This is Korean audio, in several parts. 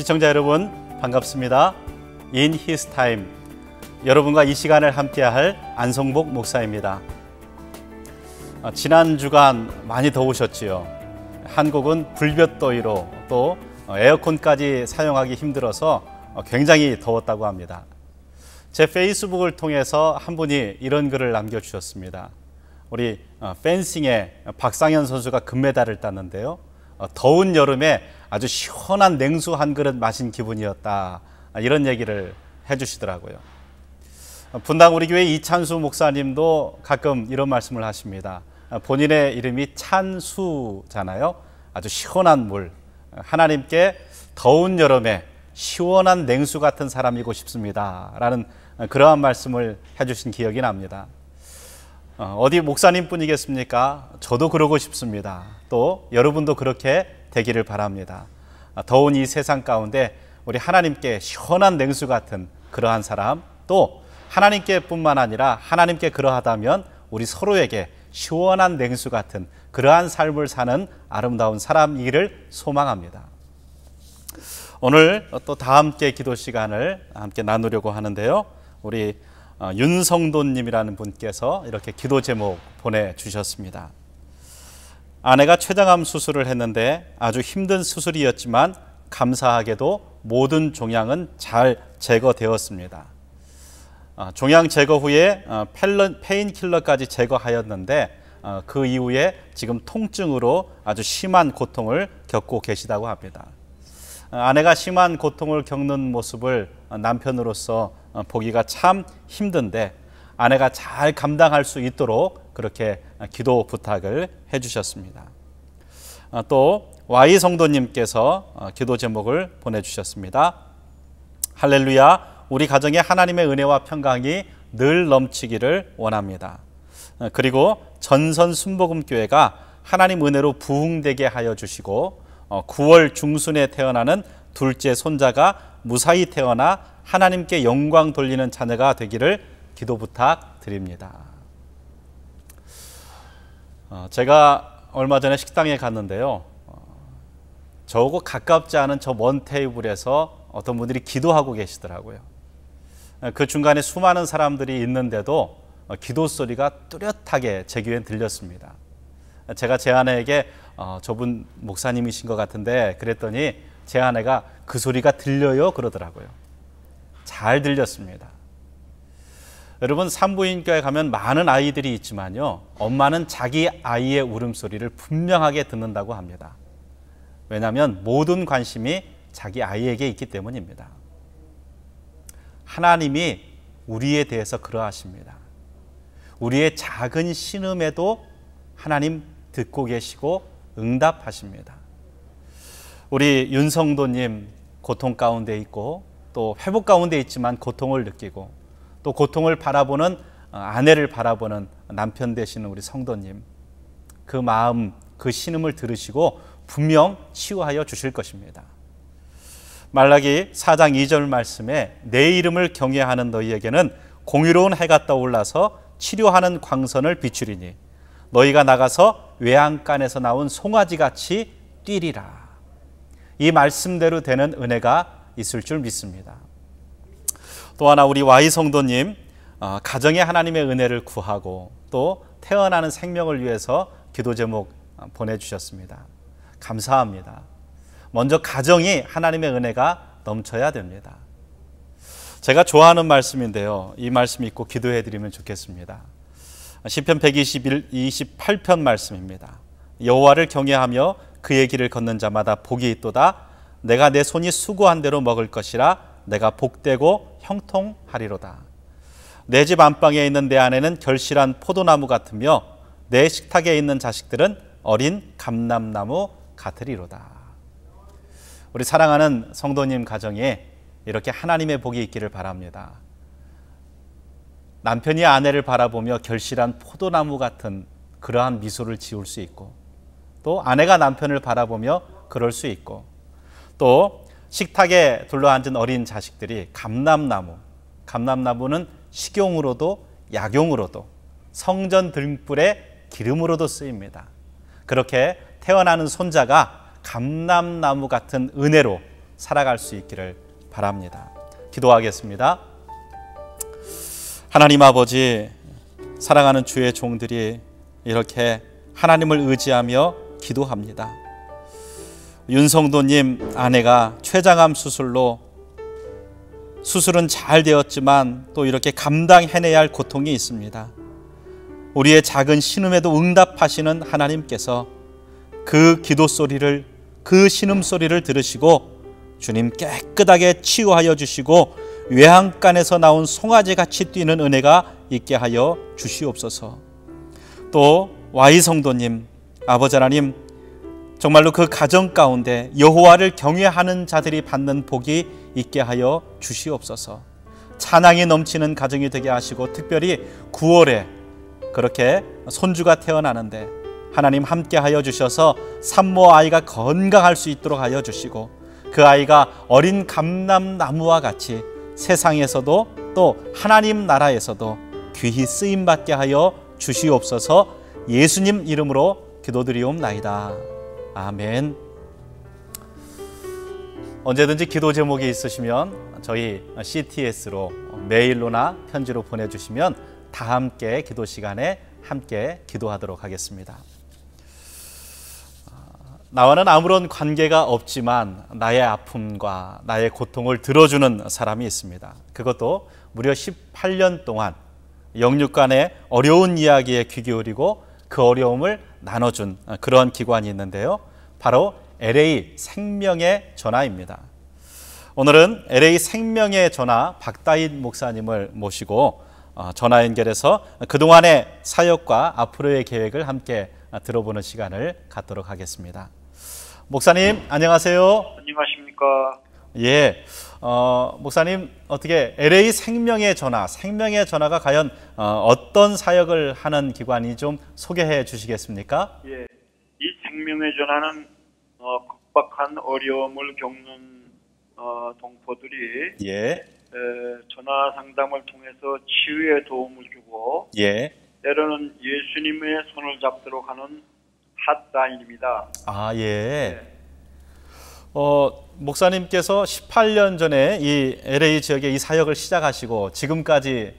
시청자 여러분 반갑습니다. In His Time 여러분과 이 시간을 함께할 안성복 목사입니다. 지난 주간 많이 더우셨지요. 한국은 불볕더위로 또 에어컨까지 사용하기 힘들어서 굉장히 더웠다고 합니다. 제 페이스북을 통해서 한 분이 이런 글을 남겨주셨습니다. 우리 펜싱의 박상현 선수가 금메달을 땄는데요. 더운 여름에 아주 시원한 냉수 한 그릇 마신 기분이었다. 이런 얘기를 해주시더라고요. 분당 우리 교회 이찬수 목사님도 가끔 이런 말씀을 하십니다. 본인의 이름이 찬수잖아요. 아주 시원한 물. 하나님께 더운 여름에 시원한 냉수 같은 사람이고 싶습니다. 라는 그러한 말씀을 해주신 기억이 납니다. 어디 목사님 뿐이겠습니까? 저도 그러고 싶습니다. 또 여러분도 그렇게 되기를 바랍니다. 더운 이 세상 가운데 우리 하나님께 시원한 냉수 같은 그러한 사람, 또 하나님께 뿐만 아니라 하나님께 그러하다면 우리 서로에게 시원한 냉수 같은 그러한 삶을 사는 아름다운 사람이기를 소망합니다. 오늘 또 다 함께 기도 시간을 함께 나누려고 하는데요. 우리 윤성돈님이라는 분께서 이렇게 기도 제목 보내주셨습니다. 아내가 췌장암 수술을 했는데 아주 힘든 수술이었지만 감사하게도 모든 종양은 잘 제거되었습니다. 종양 제거 후에 페인킬러까지 제거하였는데 그 이후에 지금 통증으로 아주 심한 고통을 겪고 계시다고 합니다. 아내가 심한 고통을 겪는 모습을 남편으로서 보기가 참 힘든데 아내가 잘 감당할 수 있도록 그렇게 기도 부탁을 해주셨습니다. 또 Y 성도님께서 기도 제목을 보내주셨습니다. 할렐루야, 우리 가정에 하나님의 은혜와 평강이 늘 넘치기를 원합니다. 그리고 전선 순복음교회가 하나님 은혜로 부흥되게 하여 주시고 9월 중순에 태어나는 둘째 손자가 무사히 태어나 하나님께 영광 돌리는 자녀가 되기를 기도 부탁드립니다. 제가 얼마 전에 식당에 갔는데요. 저하고 가깝지 않은 저 먼 테이블에서 어떤 분들이 기도하고 계시더라고요. 그 중간에 수많은 사람들이 있는데도 기도 소리가 뚜렷하게 제 귀에 들렸습니다. 제가 제 아내에게 저분 목사님이신 것 같은데 그랬더니 제 아내가 그 소리가 들려요 그러더라고요. 잘 들렸습니다. 여러분, 산부인과에 가면 많은 아이들이 있지만요, 엄마는 자기 아이의 울음소리를 분명하게 듣는다고 합니다. 왜냐하면 모든 관심이 자기 아이에게 있기 때문입니다. 하나님이 우리에 대해서 그러하십니다. 우리의 작은 신음에도 하나님 듣고 계시고 응답하십니다. 우리 윤성도님 고통 가운데 있고 또 회복 가운데 있지만 고통을 느끼고 또 고통을 바라보는 아내를 바라보는 남편 되시는 우리 성도님, 그 마음, 그 신음을 들으시고 분명 치유하여 주실 것입니다. 말라기 4장 2절 말씀에 내 이름을 경외하는 너희에게는 공의로운 해가 떠올라서 치료하는 광선을 비추리니 너희가 나가서 외양간에서 나온 송아지같이 뛰리라. 이 말씀대로 되는 은혜가 있을 줄 믿습니다. 또 하나 우리 Y 성도님, 가정에 하나님의 은혜를 구하고 또 태어나는 생명을 위해서 기도 제목 보내주셨습니다. 감사합니다. 먼저 가정이 하나님의 은혜가 넘쳐야 됩니다. 제가 좋아하는 말씀인데요, 이 말씀 읽고 기도해 드리면 좋겠습니다. 시편 128편 말씀입니다. 여호와를 경외하며 그의 길을 걷는 자마다 복이 있도다. 내가 내 손이 수고한 대로 먹을 것이라. 내가 복되고 형통하리로다. 내 집 안방에 있는 내 아내는 결실한 포도나무 같으며 내 식탁에 있는 자식들은 어린 감람나무 같으리로다. 우리 사랑하는 성도님 가정에 이렇게 하나님의 복이 있기를 바랍니다. 남편이 아내를 바라보며 결실한 포도나무 같은 그러한 미소를 지을 수 있고, 또 아내가 남편을 바라보며 그럴 수 있고, 또 식탁에 둘러앉은 어린 자식들이 감람나무는 식용으로도 약용으로도 성전 등불의 기름으로도 쓰입니다. 그렇게 태어나는 손자가 감람나무 같은 은혜로 살아갈 수 있기를 바랍니다. 기도하겠습니다. 하나님 아버지, 사랑하는 주의 종들이 이렇게 하나님을 의지하며 기도합니다. 윤성도님 아내가 췌장암 수술은 잘 되었지만 또 이렇게 감당해내야 할 고통이 있습니다. 우리의 작은 신음에도 응답하시는 하나님께서 그 기도 소리를, 그 신음 소리를 들으시고 주님 깨끗하게 치유하여 주시고 외양간에서 나온 송아지같이 뛰는 은혜가 있게 하여 주시옵소서. 또 Y성도님, 아버지 하나님, 정말로 그 가정 가운데 여호와를 경외하는 자들이 받는 복이 있게 하여 주시옵소서. 찬양이 넘치는 가정이 되게 하시고, 특별히 9월에 그렇게 손주가 태어나는데 하나님 함께 하여 주셔서 산모 아이가 건강할 수 있도록 하여 주시고, 그 아이가 어린 감람나무와 같이 세상에서도 또 하나님 나라에서도 귀히 쓰임받게 하여 주시옵소서. 예수님 이름으로 기도드리옵나이다. 아멘. 언제든지 기도 제목이 있으시면 저희 CTS로 메일로나 편지로 보내주시면 다 함께 기도 시간에 함께 기도하도록 하겠습니다. 나와는 아무런 관계가 없지만 나의 아픔과 나의 고통을 들어주는 사람이 있습니다. 그것도 무려 18년 동안 영육간의 어려운 이야기에 귀 기울이고 그 어려움을 나눠준 그런 기관이 있는데요. 바로 LA 생명의 전화입니다. 오늘은 LA 생명의 전화 박다인 목사님을 모시고 전화 연결해서 그동안의 사역과 앞으로의 계획을 함께 들어보는 시간을 갖도록 하겠습니다. 목사님, 안녕하세요. 안녕하십니까. 예, 목사님, 어떻게 LA 생명의 전화가 과연 어떤 사역을 하는 기관이 좀 소개해 주시겠습니까? 예, 이 생명의 전화는 극박한 어려움을 겪는 동포들이 전화 상담을 통해서 치유에 도움을 주고 때로는 예수님의 손을 잡도록 하는 핫라인입니다. 아, 예. 목사님께서 18년 전에 이 LA 지역에 이 사역을 시작하시고 지금까지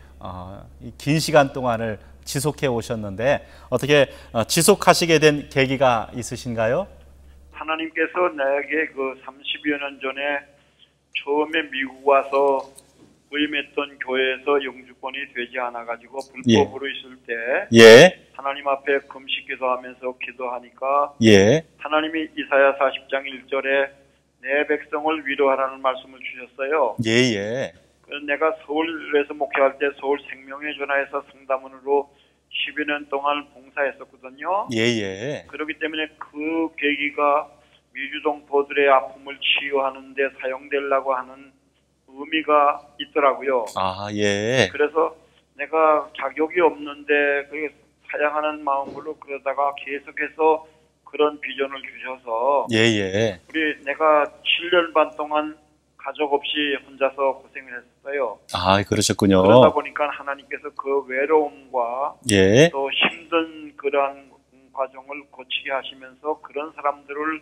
긴 시간 동안을 지속해 오셨는데 어떻게 지속하시게 된 계기가 있으신가요? 하나님께서 나에게 그 30여 년 전에 처음에 미국 와서 부임했던 교회에서 영주권이 되지 않아가지고 불법으로 있을 때 하나님 앞에 금식 기도하면서 기도하니까 하나님이 이사야 40장 1절에 내 백성을 위로하라는 말씀을 주셨어요. 그래서 내가 서울에서 목회할 때 서울 생명의 전화에서 상담원으로 12년 동안 봉사했었거든요. 그렇기 때문에 그 계기가 미주동포들의 아픔을 치유하는 데 사용되려고 하는 의미가 있더라고요. 그래서 내가 자격이 없는데 그게 사양하는 마음으로 그러다가 계속해서 그런 비전을 주셔서 우리 내가 7년 반 동안 가족 없이 혼자서 고생을 했었어요. 그러셨군요. 그러다 보니까 하나님께서 그 외로움과 또 힘든 그러한 과정을 거치게 하시면서 그런 사람들을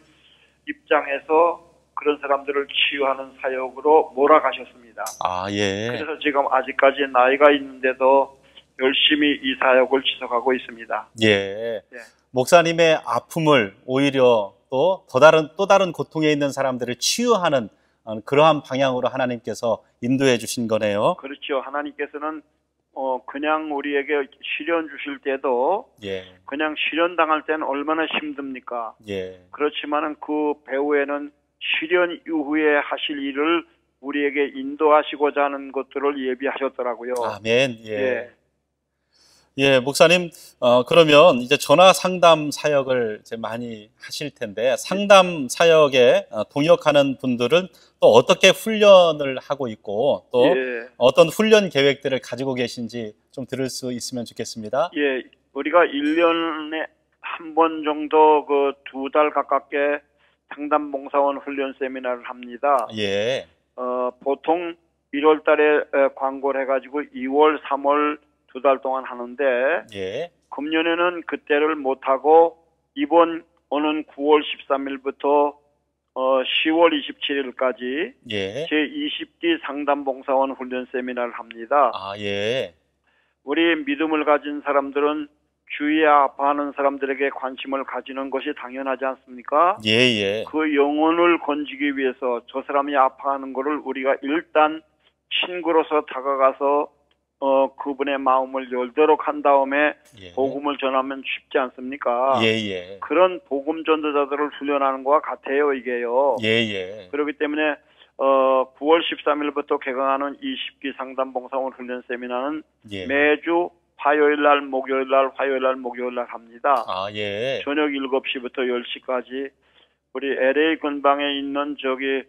입장해서 그런 사람들을 치유하는 사역으로 몰아가셨습니다. 그래서 지금 아직까지 나이가 있는데도 열심히 이 사역을 지속하고 있습니다. 목사님의 아픔을 오히려 또 다른 고통에 있는 사람들을 치유하는 그러한 방향으로 하나님께서 인도해 주신 거네요. 그렇죠. 하나님께서는 그냥 우리에게 시련 주실 때도 그냥 시련 당할 때는 얼마나 힘듭니까? 그렇지만은 그 배후에는 시련 이후에 하실 일을 우리에게 인도하시고자 하는 것들을 예비하셨더라고요. 아멘. 목사님, 그러면 이제 전화 상담 사역을 이제 많이 하실 텐데 상담 사역에 동역하는 분들은 또 어떻게 훈련을 하고 있고 또 어떤 훈련 계획들을 가지고 계신지 좀 들을 수 있으면 좋겠습니다. 우리가 1년에 한 번 정도 그 2달 가깝게 상담 봉사원 훈련 세미나를 합니다. 보통 1월 달에 광고를 해가지고 2월, 3월 2달 동안 하는데 금년에는 그때를 못하고 이번 오는 9월 13일부터 10월 27일까지 예. 제20기 상담봉사원 훈련 세미나를 합니다. 아, 예. 우리 믿음을 가진 사람들은 주위에 아파하는 사람들에게 관심을 가지는 것이 당연하지 않습니까? 예, 예. 그 영혼을 건지기 위해서 저 사람이 아파하는 것을 우리가 일단 친구로서 다가가서 그분의 마음을 열도록 한 다음에 예. 복음을 전하면 쉽지 않습니까? 예, 예. 그런 복음 전도자들을 훈련하는 것과 같아요, 이게요. 예, 예. 그렇기 때문에 9월 13일부터 개강하는 20기 상담봉사원 훈련 세미나는 예. 매주 화요일 날, 목요일 날, 화요일 날, 목요일 날 합니다. 아, 예. 저녁 7시부터 10시까지 우리 LA 근방에 있는 저기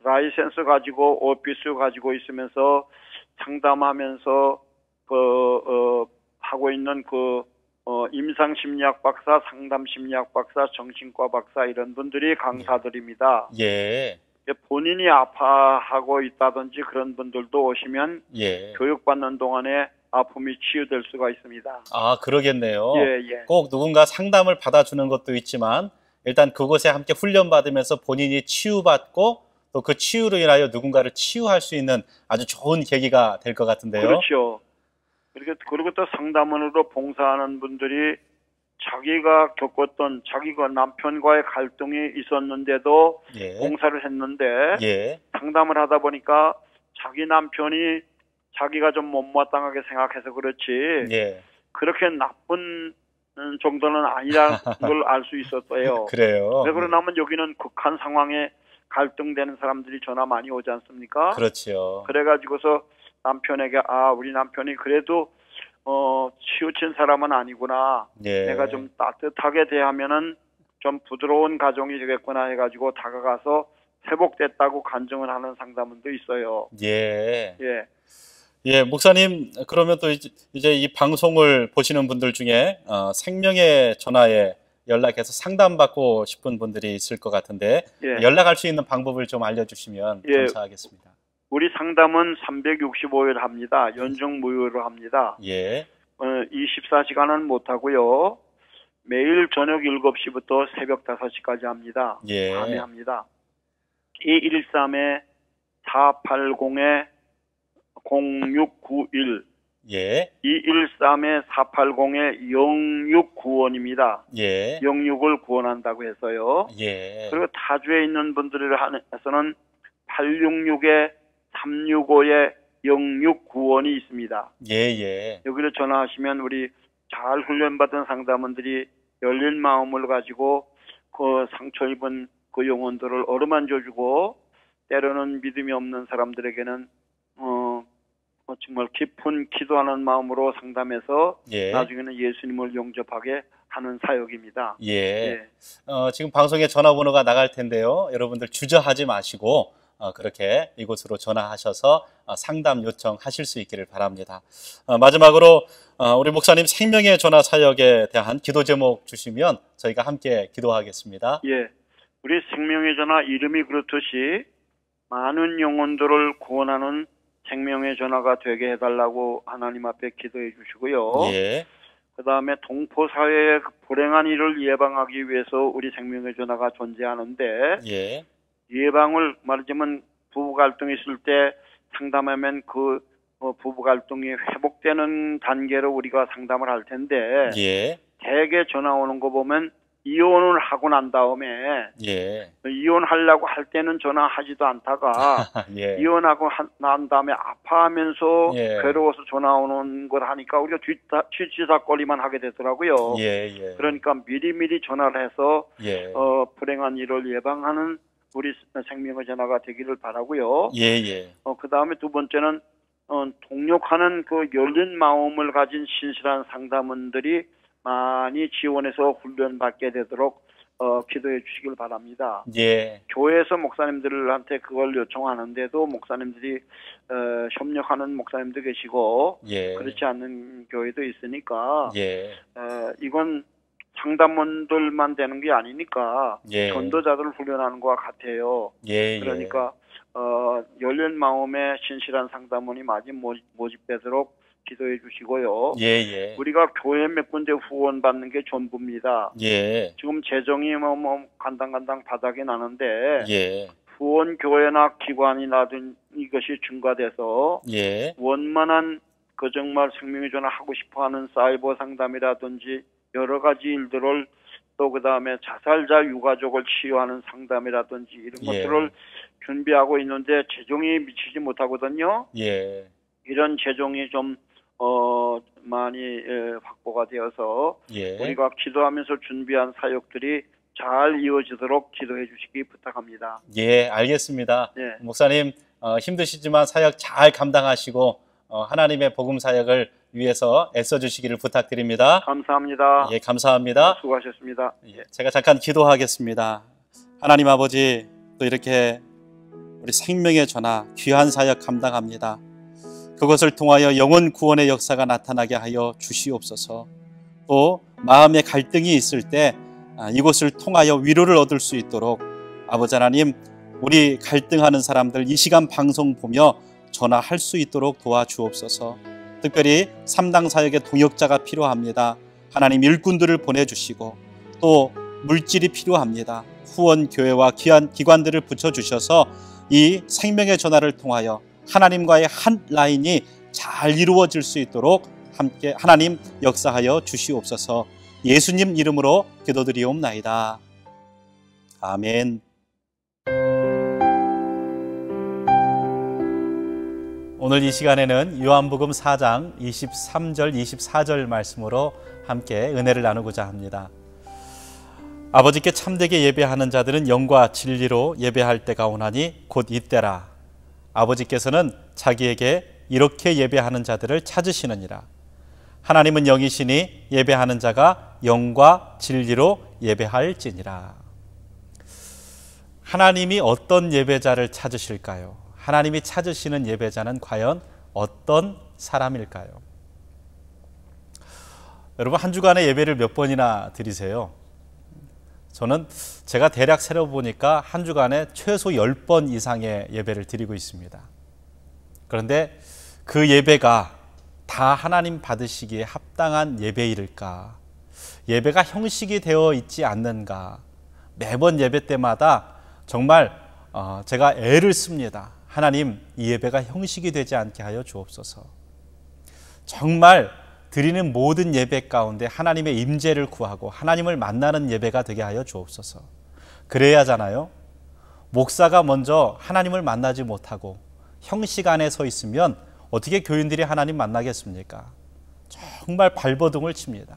라이센스 가지고 오피스 가지고 있으면서 상담하면서 하고 있는 임상심리학 박사, 상담심리학 박사, 정신과 박사 이런 분들이 강사들입니다. 예. 본인이 아파하고 있다든지 그런 분들도 오시면 예. 교육받는 동안에 아픔이 치유될 수가 있습니다. 아, 그러겠네요. 예, 예. 꼭 누군가 상담을 받아주는 것도 있지만 일단 그곳에 함께 훈련받으면서 본인이 치유받고 또 그 치유로 인하여 누군가를 치유할 수 있는 아주 좋은 계기가 될 것 같은데요. 그렇죠. 그리고 또 상담원으로 봉사하는 분들이 자기가 겪었던 자기가 남편과의 갈등이 있었는데도 예. 봉사를 했는데 예. 상담을 하다 보니까 자기 남편이 자기가 좀 못마땅하게 생각해서 그렇지 예. 그렇게 나쁜 정도는 아니라는 걸 알 수 있었어요. 그래요. 왜 그러냐면 여기는 극한 상황에 갈등되는 사람들이 전화 많이 오지 않습니까? 그렇죠. 그래가지고서 남편에게 우리 남편이 그래도 치우친 사람은 아니구나. 예. 내가 좀 따뜻하게 대하면은 좀 부드러운 가정이 되겠구나 해가지고 다가가서 회복됐다고 간증을 하는 상담원도 있어요. 예. 예. 예, 목사님, 그러면 또 이제 이 방송을 보시는 분들 중에 생명의 전화에 연락해서 상담받고 싶은 분들이 있을 것 같은데 예. 연락할 수 있는 방법을 좀 알려주시면 예. 감사하겠습니다. 우리 상담은 365일 합니다. 연중 무휴로 합니다. 예. 24시간은 못하고요. 매일 저녁 7시부터 새벽 5시까지 합니다. 예. 밤에 합니다. 213-480-0691 예. 213-480-0691입니다. 예. 06을 구원한다고 해서요. 예. 그리고 타주에 있는 분들에서는 866-365-0691이 있습니다. 예. 예. 여기로 전화하시면 우리 잘 훈련받은 상담원들이 열린 마음을 가지고 그 상처 입은 그 영혼들을 어루만져주고 때로는 믿음이 없는 사람들에게는 정말 깊은 기도하는 마음으로 상담해서 예. 나중에는 예수님을 영접하게 하는 사역입니다. 예. 예. 지금 방송에 전화번호가 나갈 텐데요. 여러분들 주저하지 마시고 그렇게 이곳으로 전화하셔서 상담 요청하실 수 있기를 바랍니다. 마지막으로 우리 목사님 생명의 전화 사역에 대한 기도 제목 주시면 저희가 함께 기도하겠습니다. 예. 우리 생명의 전화 이름이 그렇듯이 많은 영혼들을 구원하는 생명의 전화가 되게 해달라고 하나님 앞에 기도해 주시고요. 예. 그 다음에 동포사회의 불행한 일을 예방하기 위해서 우리 생명의 전화가 존재하는데 예. 예방을 말하자면 부부 갈등이 있을 때 상담하면 그 부부 갈등이 회복되는 단계로 우리가 상담을 할 텐데 예. 대개 전화 오는 거 보면 이혼을 하고 난 다음에 예. 이혼하려고 할 때는 전화하지도 않다가 예. 이혼하고 난 다음에 아파하면서 예. 괴로워서 전화 오는 걸 하니까 우리가 뒤치다거리만 하게 되더라고요. 예. 예. 그러니까 미리미리 전화를 해서 예. 불행한 일을 예방하는 우리 생명의 전화가 되기를 바라고요. 예. 예. 그 다음에 두 번째는 동력하는 그 열린 마음을 가진 신실한 상담원들이 많이 지원해서 훈련받게 되도록 기도해 주시길 바랍니다. 예. 교회에서 목사님들한테 그걸 요청하는데도 목사님들이 협력하는 목사님도 계시고 예. 그렇지 않는 교회도 있으니까 예. 이건 상담원들만 되는 게 아니니까 예. 전도자들을 훈련하는 것과 같아요. 예. 그러니까 열린 마음에 신실한 상담원이 많이 모집되도록 기도해 주시고요. 예, 예. 우리가 교회 몇 군데 후원 받는 게 전부입니다. 예. 지금 재정이 간당간당 바닥이 나는데 예. 후원 교회나 기관이라든 이것이 증가돼서 예. 원만한 그 정말 생명의 전화 하고 싶어하는 사이버 상담이라든지 여러 가지 일들을 또 그다음에 자살자 유가족을 치유하는 상담이라든지 이런 예. 것들을 준비하고 있는데 재정이 미치지 못하거든요. 예. 이런 재정이 좀 많이 확보가 되어서 예. 우리가 기도하면서 준비한 사역들이 잘 이어지도록 기도해 주시기 부탁합니다. 예, 알겠습니다. 네. 목사님 힘드시지만 사역 잘 감당하시고 하나님의 복음 사역을 위해서 애써주시기를 부탁드립니다. 감사합니다. 예, 감사합니다. 네, 수고하셨습니다. 예, 제가 잠깐 기도하겠습니다. 하나님 아버지, 또 이렇게 우리 생명의 전화 귀한 사역 감당합니다. 그것을 통하여 영혼 구원의 역사가 나타나게 하여 주시옵소서. 또 마음의 갈등이 있을 때 이곳을 통하여 위로를 얻을 수 있도록 아버지 하나님, 우리 갈등하는 사람들 이 시간 방송 보며 전화할 수 있도록 도와주옵소서. 특별히 3당 사역의 동역자가 필요합니다. 하나님 일꾼들을 보내주시고 또 물질이 필요합니다. 후원 교회와 기관들을 붙여주셔서 이 생명의 전화를 통하여 하나님과의 한 라인이 잘 이루어질 수 있도록 함께 하나님 역사하여 주시옵소서. 예수님 이름으로 기도드리옵나이다. 아멘. 오늘 이 시간에는 요한복음 4장 23절 24절 말씀으로 함께 은혜를 나누고자 합니다. 아버지께 참되게 예배하는 자들은 영과 진리로 예배할 때가 오나니 곧 이때라. 아버지께서는 자기에게 이렇게 예배하는 자들을 찾으시느니라. 하나님은 영이시니 예배하는 자가 영과 진리로 예배할지니라. 하나님이 어떤 예배자를 찾으실까요? 하나님이 찾으시는 예배자는 과연 어떤 사람일까요? 여러분, 한 주간의 예배를 몇 번이나 드리세요? 저는 제가 대략 세려보니까 한 주간에 최소 10번 이상의 예배를 드리고 있습니다. 그런데 그 예배가 다 하나님 받으시기에 합당한 예배일까? 예배가 형식이 되어 있지 않는가? 매번 예배 때마다 정말 제가 애를 씁니다. 하나님, 이 예배가 형식이 되지 않게 하여 주옵소서. 정말 드리는 모든 예배 가운데 하나님의 임재를 구하고 하나님을 만나는 예배가 되게 하여 주옵소서. 그래야잖아요. 목사가 먼저 하나님을 만나지 못하고 형식 안에 서 있으면 어떻게 교인들이 하나님 만나겠습니까? 정말 발버둥을 칩니다.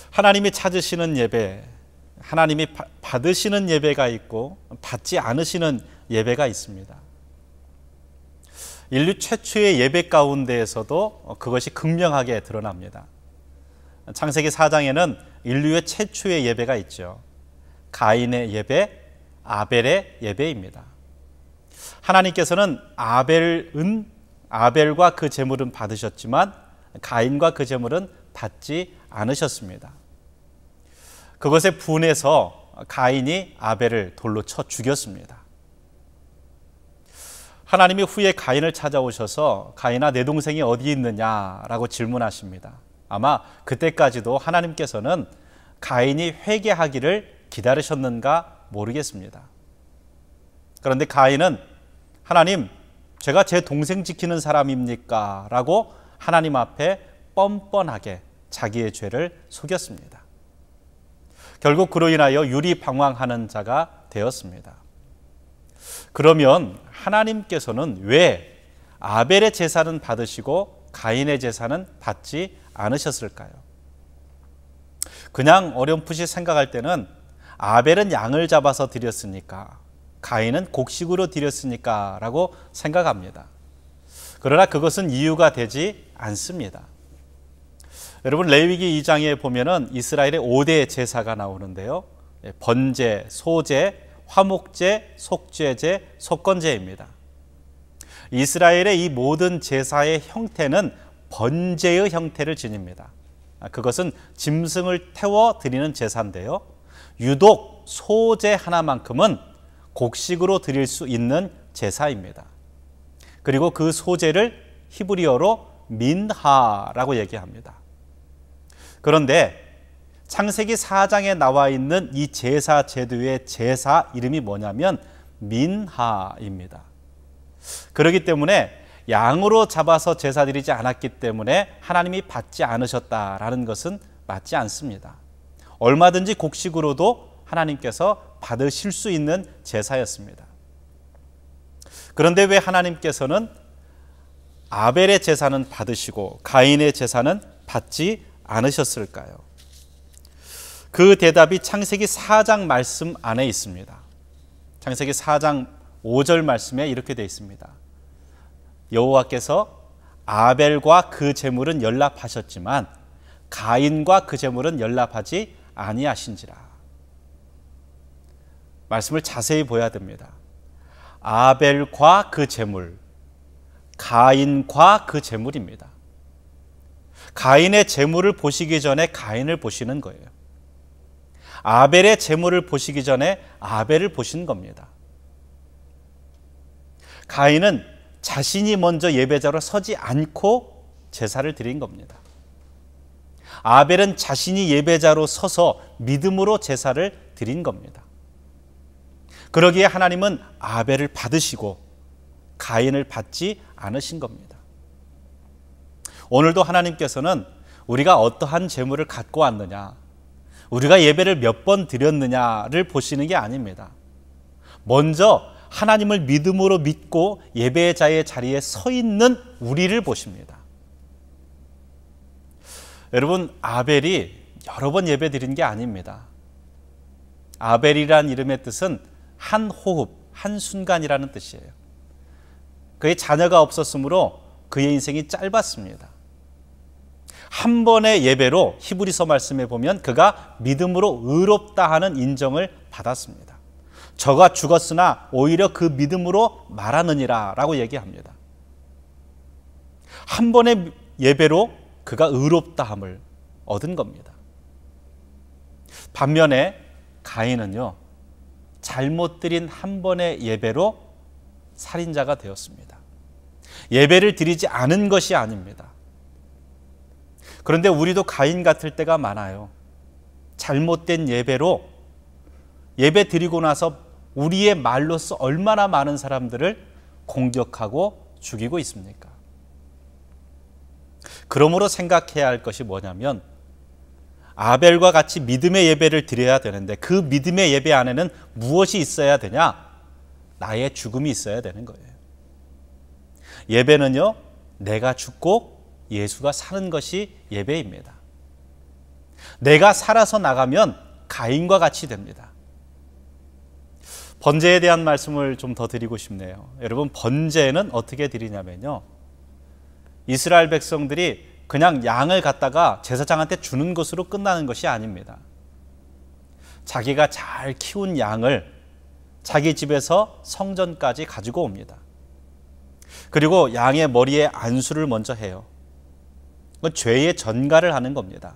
하나님이 찾으시는 예배, 하나님이 받으시는 예배가 있고 받지 않으시는 예배가 있습니다. 인류 최초의 예배 가운데에서도 그것이 극명하게 드러납니다. 창세기 4장에는 인류의 최초의 예배가 있죠. 가인의 예배, 아벨의 예배입니다. 하나님께서는 아벨과 그 제물은 받으셨지만 가인과 그 제물은 받지 않으셨습니다. 그것에 분해서 가인이 아벨을 돌로 쳐 죽였습니다. 하나님이 후에 가인을 찾아오셔서 가인아, 내 동생이 어디 있느냐라고 질문하십니다. 아마 그때까지도 하나님께서는 가인이 회개하기를 기다리셨는가 모르겠습니다. 그런데 가인은 하나님, 제가 제 동생 지키는 사람입니까? 라고 하나님 앞에 뻔뻔하게 자기의 죄를 속였습니다. 결국 그로 인하여 유리방황하는 자가 되었습니다. 그러면 하나님께서는 왜 아벨의 제사는 받으시고 가인의 제사는 받지 않으셨을까요? 그냥 어렴풋이 생각할 때는 아벨은 양을 잡아서 드렸으니까, 가인은 곡식으로 드렸으니까 라고 생각합니다. 그러나 그것은 이유가 되지 않습니다. 여러분, 레위기 2장에 보면은 이스라엘의 5대 제사가 나오는데요. 번제, 소제, 화목제, 속죄제, 속건제입니다. 이스라엘의 이 모든 제사의 형태는 번제의 형태를 지닙니다. 그것은 짐승을 태워 드리는 제사인데요. 유독 소제 하나만큼은 곡식으로 드릴 수 있는 제사입니다. 그리고 그 소제를 히브리어로 민하라고 얘기합니다. 그런데 창세기 4장에 나와 있는 이 제사 제도의 제사 이름이 뭐냐면 민하입니다. 그렇기 때문에 양으로 잡아서 제사 드리지 않았기 때문에 하나님이 받지 않으셨다라는 것은 맞지 않습니다. 얼마든지 곡식으로도 하나님께서 받으실 수 있는 제사였습니다. 그런데 왜 하나님께서는 아벨의 제사는 받으시고 가인의 제사는 받지 않으셨을까요? 그 대답이 창세기 4장 말씀 안에 있습니다. 창세기 4장 5절 말씀에 이렇게 되어 있습니다. 여호와께서 아벨과 그 제물은 연락하셨지만 가인과 그 제물은 연락하지 아니하신지라. 말씀을 자세히 보아야 됩니다. 아벨과 그 제물, 가인과 그 제물입니다. 가인의 제물을 보시기 전에 가인을 보시는 거예요. 아벨의 제물을 보시기 전에 아벨을 보신 겁니다. 가인은 자신이 먼저 예배자로 서지 않고 제사를 드린 겁니다. 아벨은 자신이 예배자로 서서 믿음으로 제사를 드린 겁니다. 그러기에 하나님은 아벨을 받으시고 가인을 받지 않으신 겁니다. 오늘도 하나님께서는 우리가 어떠한 제물을 갖고 왔느냐, 우리가 예배를 몇 번 드렸느냐를 보시는 게 아닙니다. 먼저 하나님을 믿음으로 믿고 예배자의 자리에 서 있는 우리를 보십니다. 여러분, 아벨이 여러 번 예배 드린 게 아닙니다. 아벨이란 이름의 뜻은 한 호흡, 한 순간이라는 뜻이에요. 그의 자녀가 없었으므로 그의 인생이 짧았습니다. 한 번의 예배로 히브리서 말씀에 보면 그가 믿음으로 의롭다 하는 인정을 받았습니다. 저가 죽었으나 오히려 그 믿음으로 말하느니라 라고 얘기합니다. 한 번의 예배로 그가 의롭다함을 얻은 겁니다. 반면에 가인은요, 잘못 드린 한 번의 예배로 살인자가 되었습니다. 예배를 드리지 않은 것이 아닙니다. 그런데 우리도 가인 같을 때가 많아요. 잘못된 예배로 예배 드리고 나서 우리의 말로써 얼마나 많은 사람들을 공격하고 죽이고 있습니까? 그러므로 생각해야 할 것이 뭐냐면 아벨과 같이 믿음의 예배를 드려야 되는데 그 믿음의 예배 안에는 무엇이 있어야 되냐? 나의 죽음이 있어야 되는 거예요. 예배는요, 내가 죽고 예수가 사는 것이 예배입니다. 내가 살아서 나가면 가인과 같이 됩니다. 번제에 대한 말씀을 좀 더 드리고 싶네요. 여러분, 번제는 어떻게 드리냐면요, 이스라엘 백성들이 그냥 양을 갖다가 제사장한테 주는 것으로 끝나는 것이 아닙니다. 자기가 잘 키운 양을 자기 집에서 성전까지 가지고 옵니다. 그리고 양의 머리에 안수를 먼저 해요. 그건 죄의 전가를 하는 겁니다.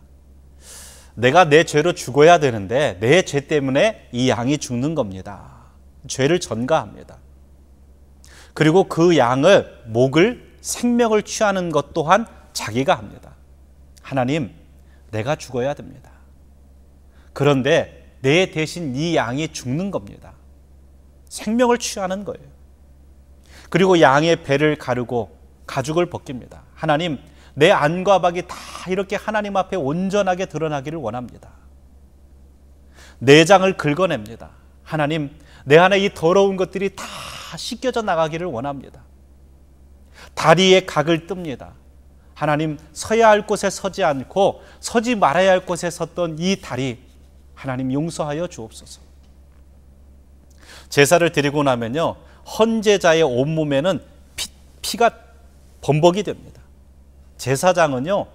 내가 내 죄로 죽어야 되는데 내 죄 때문에 이 양이 죽는 겁니다. 죄를 전가합니다. 그리고 그 양을, 목을, 생명을 취하는 것 또한 자기가 합니다. 하나님, 내가 죽어야 됩니다. 그런데 내 대신 이 양이 죽는 겁니다. 생명을 취하는 거예요. 그리고 양의 배를 가르고 가죽을 벗깁니다. 하나님, 내 안과 밖이 다 이렇게 하나님 앞에 온전하게 드러나기를 원합니다. 내장을 긁어냅니다. 하나님, 내 안에 이 더러운 것들이 다 씻겨져 나가기를 원합니다. 다리에 각을 뜹니다. 하나님, 서야 할 곳에 서지 않고 서지 말아야 할 곳에 섰던 이 다리, 하나님 용서하여 주옵소서. 제사를 드리고 나면요, 헌제자의 온몸에는 피가 범벅이 됩니다. 제사장은요,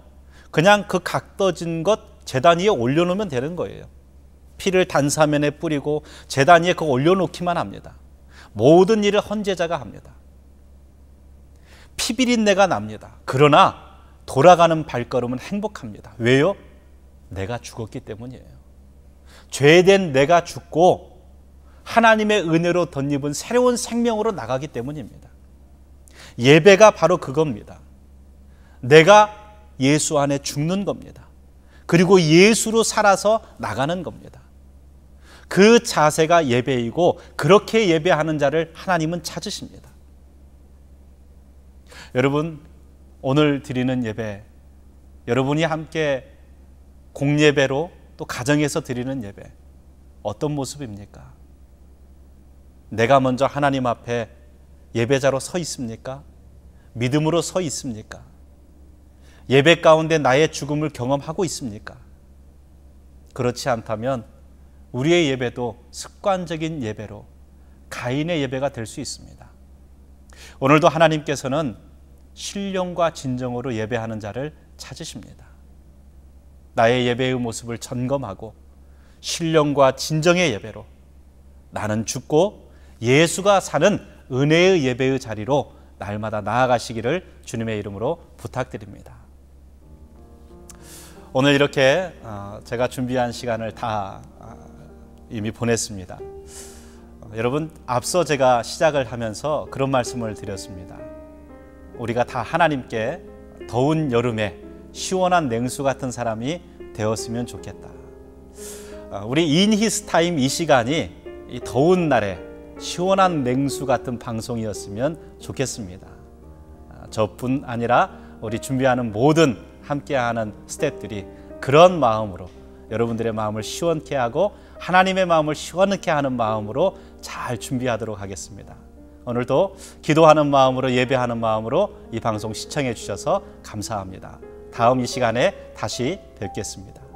그냥 그 각 떠진 것 제단 위에 올려놓으면 되는 거예요. 피를 단사면에 뿌리고 제단 위에 그거 올려놓기만 합니다. 모든 일을 헌제자가 합니다. 피비린내가 납니다. 그러나 돌아가는 발걸음은 행복합니다. 왜요? 내가 죽었기 때문이에요. 죄된 내가 죽고 하나님의 은혜로 덧입은 새로운 생명으로 나가기 때문입니다. 예배가 바로 그겁니다. 내가 예수 안에 죽는 겁니다. 그리고 예수로 살아서 나가는 겁니다. 그 자세가 예배이고 그렇게 예배하는 자를 하나님은 찾으십니다. 여러분, 오늘 드리는 예배, 여러분이 함께 공예배로 또 가정에서 드리는 예배, 어떤 모습입니까? 내가 먼저 하나님 앞에 예배자로 서 있습니까? 믿음으로 서 있습니까? 예배 가운데 나의 죽음을 경험하고 있습니까? 그렇지 않다면 우리의 예배도 습관적인 예배로 가인의 예배가 될 수 있습니다. 오늘도 하나님께서는 신령과 진정으로 예배하는 자를 찾으십니다. 나의 예배의 모습을 점검하고 신령과 진정의 예배로 나는 죽고 예수가 사는 은혜의 예배의 자리로 날마다 나아가시기를 주님의 이름으로 부탁드립니다. 오늘 이렇게 제가 준비한 시간을 다 이미 보냈습니다. 여러분, 앞서 제가 시작을 하면서 그런 말씀을 드렸습니다. 우리가 다 하나님께 더운 여름에 시원한 냉수 같은 사람이 되었으면 좋겠다. 우리 In His Time 이 시간이 이 더운 날에 시원한 냉수 같은 방송이었으면 좋겠습니다. 저뿐 아니라 우리 준비하는 모든 함께하는 스태프들이 그런 마음으로 여러분들의 마음을 시원케 하고 하나님의 마음을 시원케 하는 마음으로 잘 준비하도록 하겠습니다. 오늘도 기도하는 마음으로 예배하는 마음으로 이 방송 시청해 주셔서 감사합니다. 다음 이 시간에 다시 뵙겠습니다.